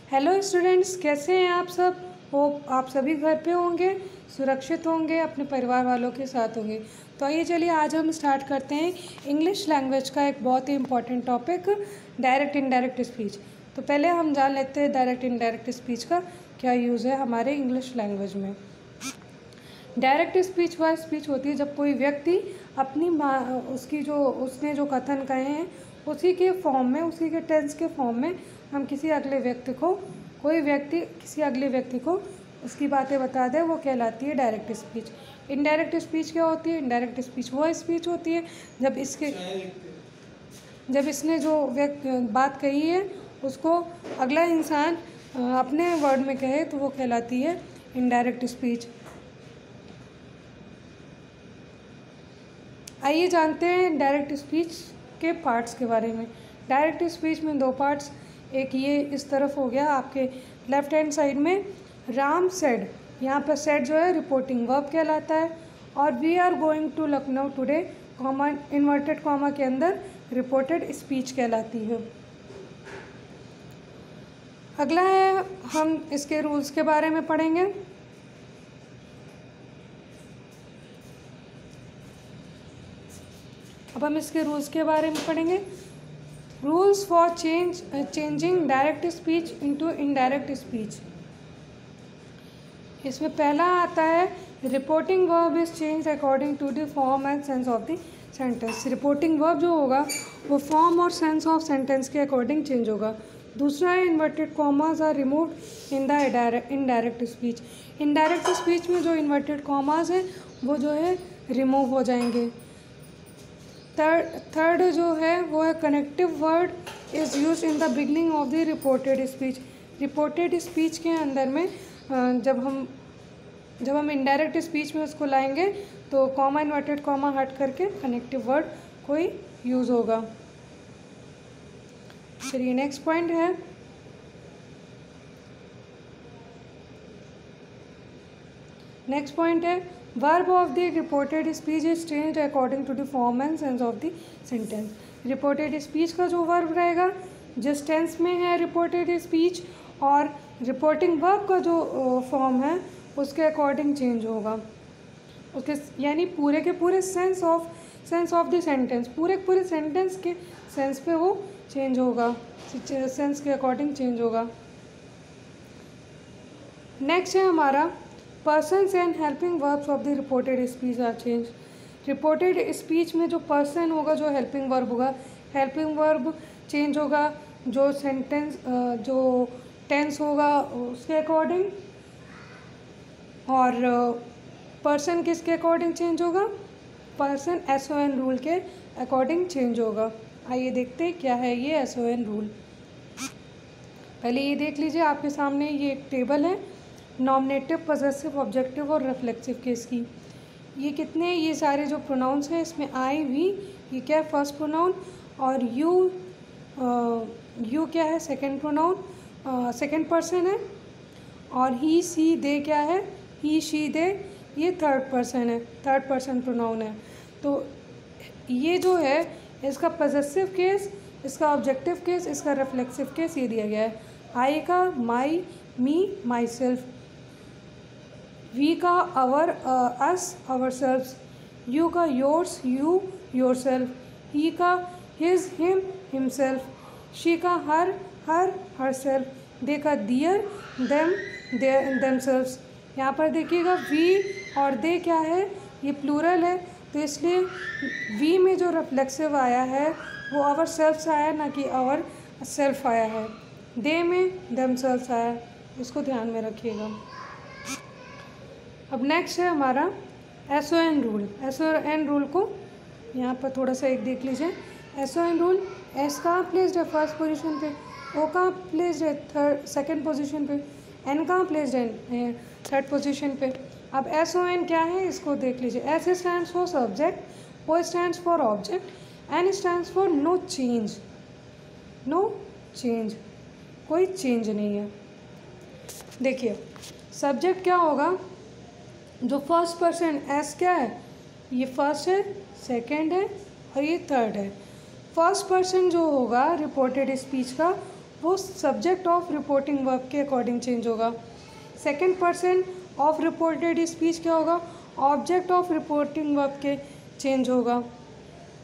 Hello students, कैसे हैं आप सब। होप आप सभी घर पे होंगे, सुरक्षित होंगे, अपने परिवार वालों के साथ होंगे। तो आइए चलिए आज हम स्टार्ट करते हैं इंग्लिश लैंग्वेज का एक बहुत ही important topic, direct indirect speech. तो पहले हम जान लेते हैं डायरेक्ट इनडायरेक्ट स्पीच का क्या यूज़ है हमारे इंग्लिश लैंग्वेज में। डायरेक्ट स्पीच वह स्पीच होती है जब कोई व्यक्ति अपनी उसने जो कथन कहे हैं उसी के फॉर्म में, उसी के टेंस के फॉर्म में हम किसी अगले व्यक्ति को उसकी बातें बता दे, वो कहलाती है डायरेक्ट स्पीच। इनडायरेक्ट स्पीच क्या होती है? इनडायरेक्ट स्पीच वह स्पीच होती है जब इसने जो बात कही है उसको अगला इंसान अपने वर्ड में कहे तो वो कहलाती है इनडायरेक्ट स्पीच। आइए जानते हैं डायरेक्ट स्पीच के पार्ट्स के बारे में। डायरेक्ट स्पीच में दो पार्ट्स, एक ये इस तरफ हो गया आपके लेफ्ट हैंड साइड में, राम सेड, यहाँ पर सेड जो है रिपोर्टिंग वर्ब कहलाता है, और we are going to Lucknow today, comma inverted comma के अंदर रिपोर्टेड स्पीच कहलाती है। अगला है, हम इसके रूल्स के बारे में पढ़ेंगे। अब हम इसके रूल्स के बारे में पढ़ेंगे। Rules for changing direct speech into indirect speech. इसमें पहला आता है reporting verb is change according to the form and sense of the sentence. Reporting verb जो होगा वो फॉर्म और सेंस ऑफ सेंटेंस के अकॉर्डिंग चेंज होगा। दूसरा है inverted commas are removed in the indirect speech. Indirect speech में जो इन्वर्टेड कॉमास हैं वो जो है रिमूव हो जाएंगे। थर्ड जो है वो है connective word is use in the beginning of the reported speech. Reported speech के अंदर में जब हम इनडायरेक्ट स्पीच में उसको लाएंगे तो कॉमा इन्वर्टेड कॉमा हट करके कनेक्टिव वर्ड कोई यूज़ होगा। चलिए नेक्स्ट पॉइंट है, verb of the reported speech is changed according to the form and sense of the sentence. Reported speech का जो वर्ब रहेगा जिस टेंस में है रिपोर्टेड स्पीच, और रिपोर्टिंग वर्ब का जो फॉर्म है उसके अकॉर्डिंग चेंज होगा, उसके यानी पूरे के पूरे सेंस ऑफ द सेंटेंस, पूरे सेंटेंस के सेंस पे वो चेंज होगा, सेंस के अकॉर्डिंग चेंज होगा। नेक्स्ट है हमारा persons and helping verbs of the reported speech are change. Reported speech में जो पर्सन होगा, जो हेल्पिंग वर्ब होगा, हेल्पिंग वर्ब चेंज होगा, जो सेंटेंस जो टेंस होगा उसके अकॉर्डिंग, और पर्सन किसके अकॉर्डिंग चेंज होगा? पर्सन SON रूल के अकॉर्डिंग चेंज होगा। आइए देखते हैं क्या है ये SON रूल। पहले ये देख लीजिए, आपके सामने ये एक टेबल है नॉमिनेटिव, पॉसेसिव, ऑब्जेक्टिव और रिफ्लेक्सिव केस की। ये सारे जो प्रोनाउंस हैं इसमें आई, वी, ये क्या है फर्स्ट प्रोनाउन, और यू क्या है सेकंड प्रोनाउन, सेकंड पर्सन है, और ही, सी, दे क्या है, ही, शी, दे, ये थर्ड पर्सन है, थर्ड पर्सन प्रोनाउन है। तो ये जो है इसका पॉसेसिव केस, इसका ऑब्जेक्टिव केस, इसका रिफ्लेक्सिव केस ये दिया गया है। आई का my, me, myself, we का our, us, ourselves, you का yours, you, yourself, he का हिज, हिम, हिमसेल्फ, शी का हर, हर सेल्फ, दे का दियर, देम, देमसेल्व्स। यहाँ पर देखिएगा वी और दे क्या है, ये प्लूरल है, तो इसलिए वी में जो रिफ्लेक्सिव आया है वो आवर सेल्फ्स आया, ना कि आवर सेल्फ आया है। दे में देमसेल्व्स आया, इसको ध्यान में रखिएगा। अब नेक्स्ट है हमारा SON रूल। SON रूल को यहाँ पर थोड़ा सा एक देख लीजिए। SON रूल, एस कहाँ प्लेस्ड है फर्स्ट पोजीशन पे, ओ कहाँ प्लेस्ड है सेकंड पोजीशन पे, एन कहाँ प्लेस्ड है थर्ड पोजीशन पे। अब SON क्या है इसको देख लीजिए। S stands for subject, O stands for object, N stands for no change, कोई चेंज नहीं है। देखिए सब्जेक्ट क्या होगा, जो फर्स्ट पर्सन S क्या है, ये फर्स्ट है, सेकंड है और ये थर्ड है। फर्स्ट पर्सन जो होगा रिपोर्टेड स्पीच का वो सब्जेक्ट ऑफ रिपोर्टिंग वर्ब के अकॉर्डिंग चेंज होगा। Second person of reported speech क्या होगा, ऑब्जेक्ट ऑफ रिपोर्टिंग वर्ब के चेंज होगा।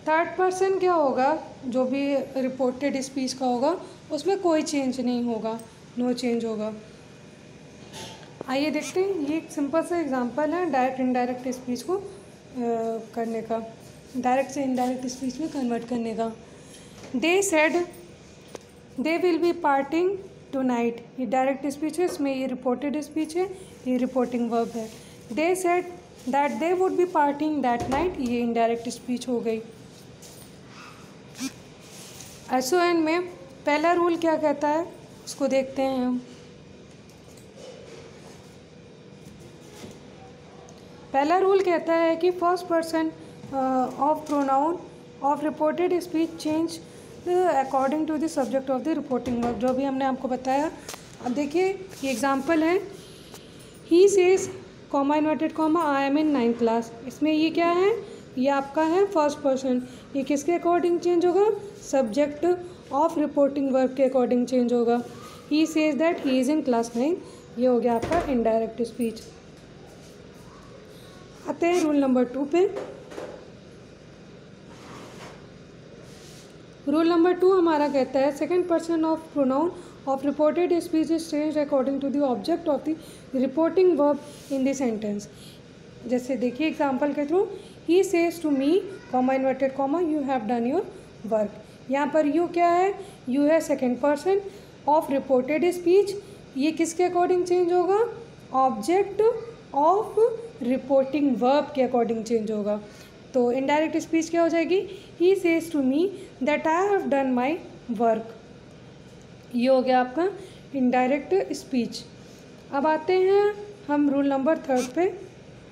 थर्ड पर्सन क्या होगा, जो भी रिपोर्टेड स्पीच का होगा उसमें कोई चेंज नहीं होगा, नो चेंज होगा। आइए देखते हैं, ये एक सिंपल सा एग्जांपल है डायरेक्ट इनडायरेक्ट स्पीच को करने का, डायरेक्ट से इनडायरेक्ट स्पीच में कन्वर्ट करने का। They said they will be parting tonight, ये डायरेक्ट स्पीच है, इसमें ये रिपोर्टेड स्पीच है, ये रिपोर्टिंग वर्ब है। They said that they would be parting that night, ये इनडायरेक्ट स्पीच हो गई। SON में पहला रूल क्या कहता है उसको देखते हैं हम। पहला रूल कहता है कि first person of pronoun of reported speech change according to the subject of the reporting verb, जो भी हमने आपको बताया। अब देखिए ये एग्जांपल है, he says comma inverted comma I am in 9th class, इसमें ये क्या है, ये आपका है फर्स्ट पर्सन, ये किसके अकॉर्डिंग चेंज होगा, सब्जेक्ट ऑफ रिपोर्टिंग वर्ब के अकॉर्डिंग चेंज होगा। He says that he is in class 9, ये हो गया आपका इनडायरेक्ट स्पीच। आते हैं रूल नंबर 2 पे। रूल नंबर 2 हमारा कहता है second person of pronoun of reported speech is change according to the object of the reporting verb in the sentence. जैसे देखिए एग्जांपल के through, he says to me comma inverted comma you have done your work, यहाँ पर you क्या है, you है second person of reported speech, ये किसके अकॉर्डिंग चेंज होगा, ऑब्जेक्ट ऑफ रिपोर्टिंग वर्ब के अकॉर्डिंग चेंज होगा। तो इनडायरेक्ट स्पीच क्या हो जाएगी, he says to me that I have done my work, ये हो गया आपका इनडायरेक्ट स्पीच। अब आते हैं हम रूल नंबर 3 पे।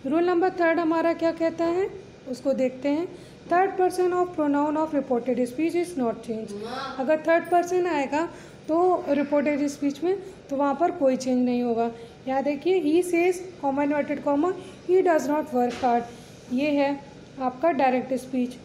रूल नंबर 3 हमारा क्या कहता है उसको देखते हैं। Third person of pronoun of reported speech is not change, अगर थर्ड पर्सन आएगा तो रिपोर्टेड स्पीच में तो वहाँ पर कोई चेंज नहीं होगा। यहाँ देखिए, he says comma inverted comma he does not work hard, ये है आपका डायरेक्ट स्पीच।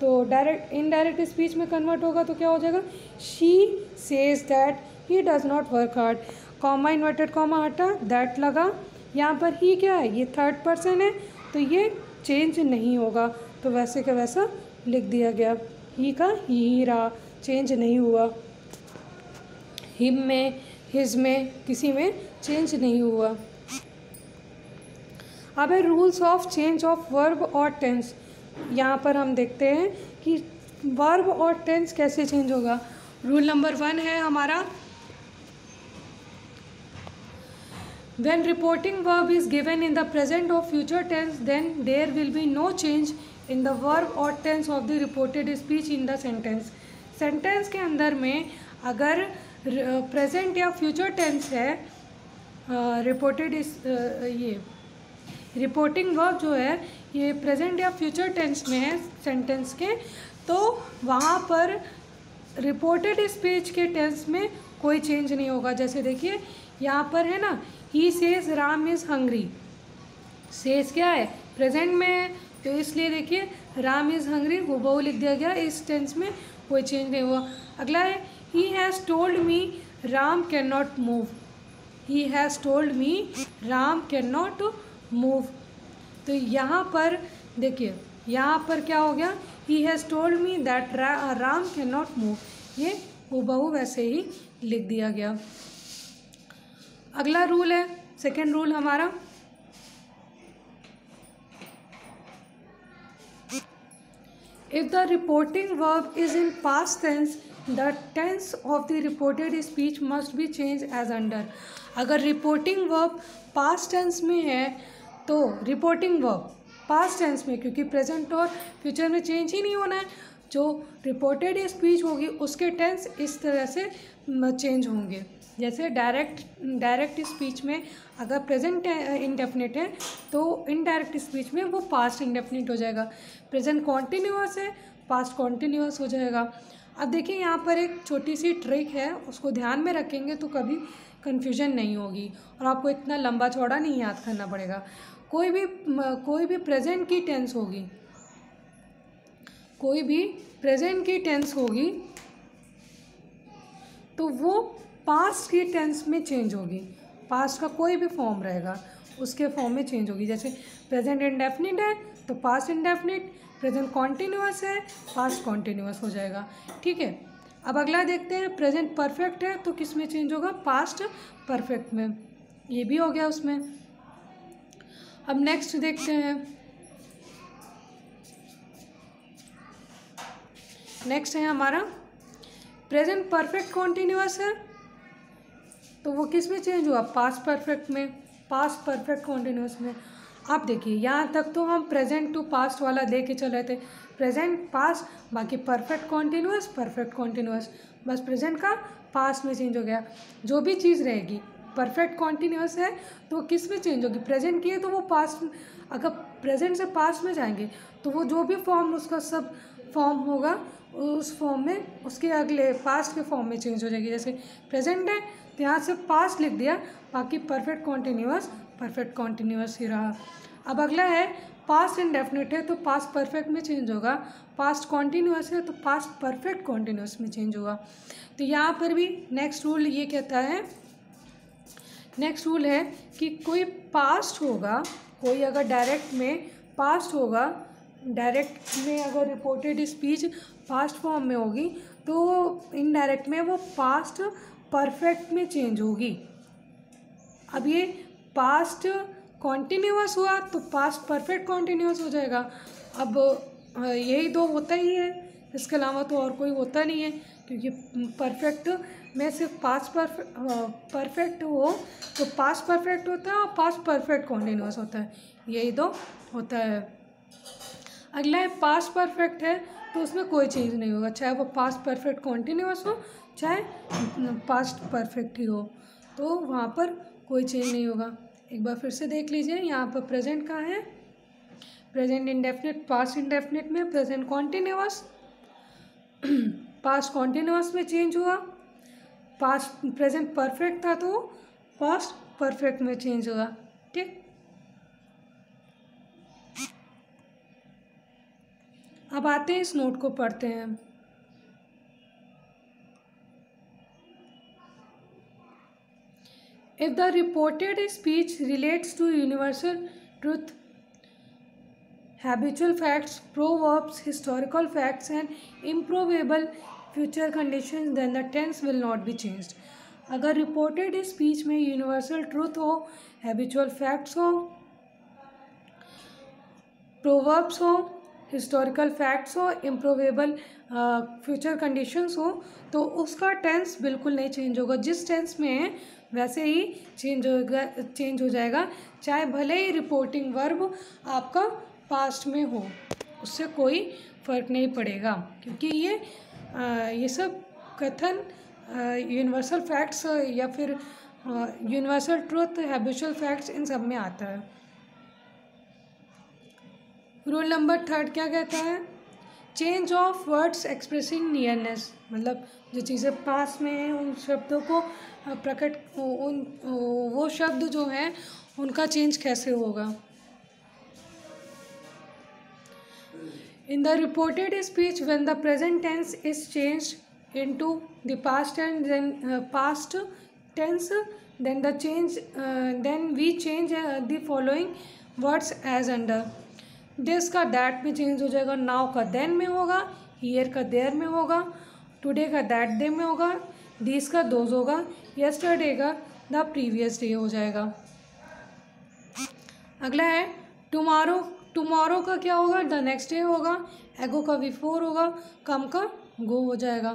तो डायरेक्ट इनडायरेक्ट स्पीच में कन्वर्ट होगा तो क्या हो जाएगा, she says that he does not work hard, comma inverted comma हटा, दैट लगा, यहाँ पर ही क्या है, ये थर्ड पर्सन है तो ये चेंज नहीं होगा, तो वैसे का वैसा लिख दिया गया, ही का ही रहा, चेंज नहीं हुआ। हिम में, हिज में, किसी में चेंज नहीं हुआ। अब है rules of change of verb और टेंस। यहाँ पर हम देखते हैं कि वर्ब और टेंस कैसे चेंज होगा। रूल नंबर 1 है हमारा, when reporting verb is given in the present or future tense then there will be no change in the verb or tense of the reported speech in the sentence। Sentence के अंदर में अगर present या future tense है, reported ये reporting verb जो है ये प्रेजेंट या फ्यूचर टेंस में है सेंटेंस के, तो वहाँ पर रिपोर्टेड स्पीच के टेंस में कोई चेंज नहीं होगा। जैसे देखिए यहाँ पर है ना, he says Ram is hungry, says क्या है, प्रेजेंट में है, तो इसलिए देखिए राम इज़ हंग्री हुबहू लिख दिया गया, इस टेंस में कोई चेंज नहीं हुआ। अगला है, he has told me Ram can not move, he has told me Ram can not move, तो यहाँ पर देखिए यहाँ पर क्या हो गया, he has told me that Ram can not move, ये हुबहू वैसे ही लिख दिया गया। अगला रूल है सेकेंड रूल हमारा, if the reporting verb is in past tense the tense of the reported speech must be change as under. अगर रिपोर्टिंग वर्ब पास्ट टेंस में है तो रिपोर्टिंग वर्ब पास्ट टेंस में, क्योंकि प्रेजेंट और future में change ही नहीं होना है, जो रिपोर्टेड स्पीच होगी उसके टेंस इस तरह से चेंज होंगे। जैसे डायरेक्ट स्पीच में अगर प्रेजेंट इंडेफिनिट है तो इनडायरेक्ट स्पीच में वो पास्ट इंडेफिनिट हो जाएगा। प्रेजेंट कॉन्टिन्यूअस है, पास्ट कॉन्टिन्यूअस हो जाएगा। अब देखिए यहाँ पर एक छोटी सी ट्रिक है, उसको ध्यान में रखेंगे तो कभी कन्फ्यूजन नहीं होगी और आपको इतना लंबा चौड़ा नहीं याद करना पड़ेगा। कोई भी प्रेजेंट की टेंस होगी, कोई भी प्रेजेंट की टेंस होगी तो वो पास्ट की टेंस में चेंज होगी। पास्ट का कोई भी फॉर्म रहेगा उसके फॉर्म में चेंज होगी। जैसे प्रेजेंट इंडेफिनिट है तो पास्ट इंडेफिनिट, प्रेजेंट कॉन्टिन्यूअस है पास्ट कॉन्टिन्यूअस हो जाएगा। ठीक है, अब अगला देखते हैं। प्रेजेंट परफेक्ट है तो किस में चेंज होगा? पास्ट परफेक्ट में। ये भी हो गया उसमें। अब नेक्स्ट देखते हैं। नेक्स्ट है हमारा प्रेजेंट परफेक्ट कॉन्टिन्यूअस है तो वो किस में चेंज हुआ? पास्ट परफेक्ट में, पास्ट परफेक्ट कॉन्टिन्यूअस में। आप देखिए यहाँ तक तो हम प्रेजेंट टू पास्ट वाला दे के चल रहे थे, प्रेजेंट पास्ट, बाकी परफेक्ट कॉन्टिन्यूअस परफेक्ट कॉन्टिन्यूअस, बस प्रेजेंट का पास्ट में चेंज हो गया। जो भी चीज़ रहेगी परफेक्ट कॉन्टिन्यूअस है तो किस में चेंज होगी? प्रेजेंट की है तो वो पास्ट, अगर प्रेजेंट से पास्ट में जाएंगे तो वो जो भी फॉर्म उसका सब फॉर्म होगा उस फॉर्म में उसके अगले पास्ट के फॉर्म में चेंज हो जाएगी। जैसे प्रेजेंट है तो यहाँ से पास्ट लिख दिया, बाकी परफेक्ट कॉन्टिन्यूअस ही रहा। अब अगला है पास्ट इंडेफिनिट है तो पास्ट परफेक्ट में चेंज होगा, पास्ट कॉन्टिन्यूअस है तो पास्ट परफेक्ट कॉन्टिन्यूअस में चेंज होगा। तो यहाँ पर भी नेक्स्ट रूल ये कहता है, नेक्स्ट रूल है कि कोई पास्ट होगा, कोई अगर डायरेक्ट में पास्ट होगा, डायरेक्ट में अगर रिपोर्टेड स्पीच पास्ट फॉर्म में होगी तो इनडायरेक्ट में वो पास्ट परफेक्ट में चेंज होगी। अब ये पास्ट कॉन्टिन्यूअस हुआ तो पास्ट परफेक्ट कॉन्टिन्यूअस हो जाएगा। अब यही दो होता ही है, इसके अलावा तो और कोई होता नहीं है, क्योंकि परफेक्ट में सिर्फ पास्ट परफेक्ट हो तो पास्ट परफेक्ट होता है और पास्ट परफेक्ट कॉन्टिन्यूअस होता है, यही दो होता है। अगला है पास्ट परफेक्ट है तो उसमें कोई चेंज नहीं होगा, चाहे वो पास्ट परफेक्ट कॉन्टिन्यूअस हो चाहे पास्ट परफेक्ट ही हो, तो वहाँ पर कोई चेंज नहीं होगा। एक बार फिर से देख लीजिए, यहाँ पर प्रेजेंट कहाँ है? प्रेजेंट इंडेफिनिट पास्ट इंडेफिनिट में, प्रेजेंट कॉन्टिन्यूअस पास्ट कॉन्टिन्यूअस में चेंज हुआ, पास्ट प्रेजेंट परफेक्ट था तो पास्ट परफेक्ट में चेंज हुआ। ठीक, अब आते हैं इस नोट को पढ़ते हैं। If the reported speech relates to universal truth, habitual facts, proverbs, historical facts and improbable future conditions, then the tense will not be changed. अगर रिपोर्टेड स्पीच में यूनिवर्सल ट्रूथ हो, हैबिचुअल फैक्ट्स हो, proverbs हो, historical facts हो, इम्प्रोवेबल future conditions हो, तो उसका tense बिल्कुल नहीं चेंज होगा। जिस टेंस में है वैसे ही चेंज हो जाएगा, चाहे भले ही रिपोर्टिंग वर्ब आपका पास्ट में हो, उससे कोई फ़र्क नहीं पड़ेगा, क्योंकि ये सब कथन यूनिवर्सल फैक्ट्स या फिर यूनिवर्सल ट्रूथ, हैबिचुअल फैक्ट्स, इन सब में आता है। रूल नंबर 3 क्या कहता है? Change of words expressing nearness, मतलब जो चीज़ें पास में हैं उन शब्दों को वो शब्द जो हैं उनका चेंज कैसे होगा। In the reported speech when the present tense is changed into the past and then past tense, then we change the following words as under. This का दैट में चेंज हो जाएगा, नाउ का देन में होगा, here का there में होगा, टुडे का दैट डे में होगा, दिस का दोज होगा, यस्टरडे का द प्रीवियस डे हो जाएगा। अगला है टुमारो, टुमारो का क्या होगा? द नेक्स्ट डे होगा, एगो का बिफोर होगा, कम का गो हो जाएगा।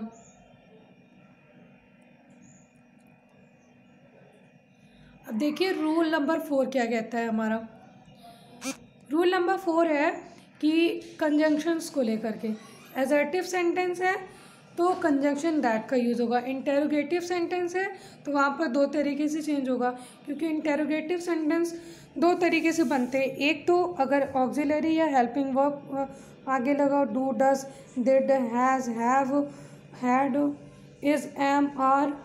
अब देखिए रूल नंबर 4 क्या कहता है हमारा। रूल नंबर 4 है कि कंजंक्शंस को लेकर के, एजर्टिव सेंटेंस है तो कंजंक्शन दैट का यूज़ होगा, इंटेरोगेटिव सेंटेंस है तो वहाँ पर 2 तरीके से चेंज होगा, क्योंकि इंटेरोगेटिव सेंटेंस 2 तरीके से बनते हैं। एक तो अगर ऑक्सिलरी या हेल्पिंग वर्ब आगे लगा, do, does, did, has, have, had, is, am, are,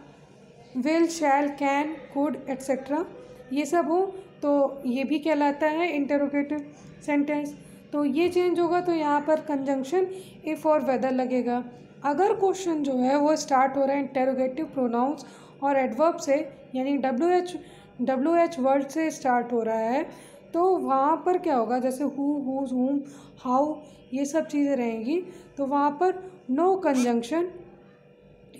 will, shall, can, could, etcetera, ये सब हो तो ये भी कहलाता है इंटेरोगेटिव सेंटेंस। तो ये चेंज होगा तो यहाँ पर कंजंक्शन इफ़ और वेदर लगेगा, अगर क्वेश्चन जो है वो स्टार्ट हो रहा है इंटेरोगेटिव प्रोनाउंस और एडवर्ब से, यानी डब्ल्यू एच वर्ड से स्टार्ट हो रहा है, तो वहाँ पर क्या होगा, जैसे हु, हुज, हुम, हाउ, ये सब चीज़ें रहेंगी, तो वहाँ पर नो कंजंक्शन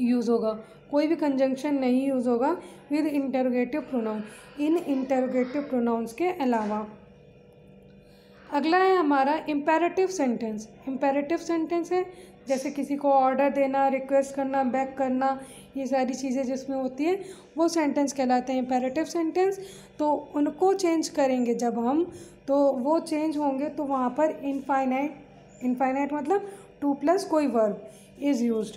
यूज़ होगा, कोई भी कंजंक्शन नहीं यूज़ होगा with interrogative pronoun, in interrogative pronounce के अलावा। अगला है हमारा इम्पेरेटिव सेंटेंस। इम्पेरेटिव सेंटेंस है जैसे किसी को ऑर्डर देना, रिक्वेस्ट करना, बैक करना, ये सारी चीज़ें जिसमें होती है वो सेंटेंस कहलाते हैं इम्पेरेटिव सेंटेंस। तो उनको चेंज करेंगे जब हम, तो वो चेंज होंगे तो वहाँ पर इनफाइनाइट मतलब 2+ कोई verb is used.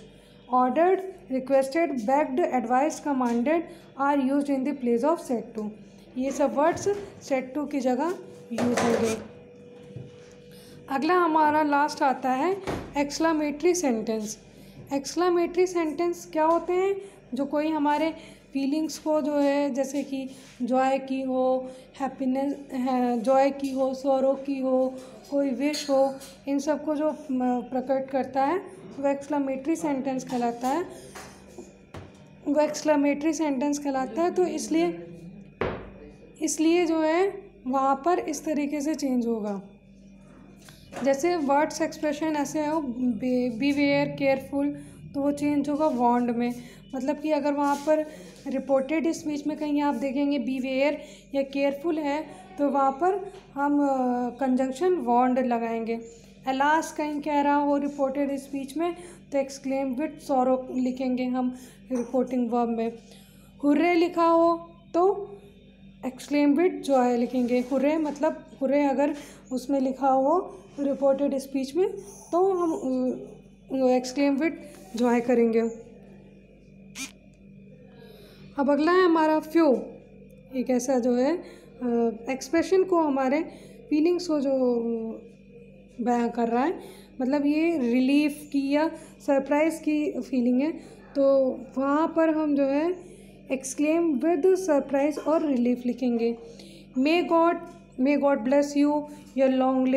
Ordered, requested, begged, advised, commanded are used in the place of said to. ये सब वर्ड्स सेड टू की जगह यूज होंगे। अगला हमारा लास्ट आता है एक्सक्लेमेटरी सेंटेंस। एक्सक्लेमेटरी सेंटेंस क्या होते हैं, जो कोई हमारे फीलिंग्स को जो है, जैसे कि जॉय की हो, हैप्पीनेस है, जॉय की हो, सॉरो की हो, कोई विश हो, इन सब को जो प्रकट करता है वो एक्सक्लेमेटरी सेंटेंस कहलाता है। वो एक्सक्लेमेटरी सेंटेंस कहलाता है। तो इसलिए जो है वहाँ पर इस तरीके से चेंज होगा। जैसे वर्ड्स एक्सप्रेशन ऐसे हो, बी वेयर, केयरफुल, तो वो चेंज होगा वॉन्ड में। मतलब कि अगर वहाँ पर रिपोर्टेड स्पीच में कहीं आप देखेंगे बी वेयर या केयरफुल है, तो वहाँ पर हम कंजंक्शन वॉन्ड लगाएंगे। अलास कहीं कह रहा हो रिपोर्टेड स्पीच में, तो एक्सक्लेम विद सॉरो लिखेंगे हम रिपोर्टिंग वर्ब में। हुर्रे लिखा हो तो एक्सक्लेम विद जॉय लिखेंगे। हुर्रे मतलब हुर्रे अगर उसमें लिखा हो रिपोर्टेड स्पीच में, तो हम एक्सक्लेम विद जॉय करेंगे। अब अगला है हमारा फ्यू। एक ऐसा जो है एक्सप्रेशन को, हमारे फीलिंग्स को जो बयां कर रहा है, मतलब ये रिलीफ की या सरप्राइज़ की फीलिंग है, तो वहाँ पर हम जो है एक्सक्लेम विद सरप्राइज और रिलीफ लिखेंगे। मे गॉड ब्लेस यू या लॉन्ग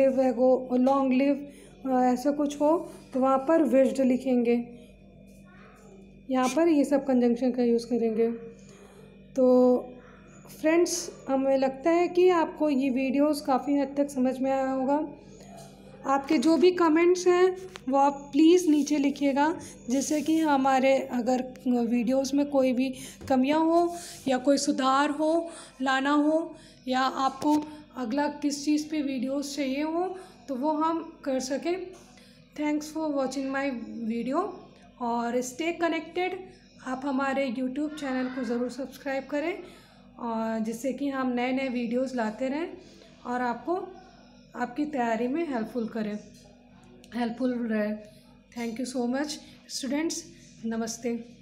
लिव ऐसा कुछ हो, तो वहाँ पर विश्ड लिखेंगे। यहाँ पर ये सब कंजंक्शन का यूज़ करेंगे। तो फ्रेंड्स, हमें लगता है कि आपको ये वीडियोस काफ़ी हद तक समझ में आया होगा। आपके जो भी कमेंट्स हैं वो आप प्लीज़ नीचे लिखिएगा, जिससे कि हमारे अगर वीडियोस में कोई भी कमियां हो या कोई सुधार हो लाना हो, या आपको अगला किस चीज़ पे वीडियोस चाहिए हो, तो वो हम कर सकें। Thanks for watching my video और स्टे कनेक्टेड। आप हमारे यूट्यूब चैनल को ज़रूर सब्सक्राइब करें, और जिससे कि हम नए नए वीडियोस लाते रहें और आपको आपकी तैयारी में हेल्पफुल रहे। Thank you so much students. नमस्ते।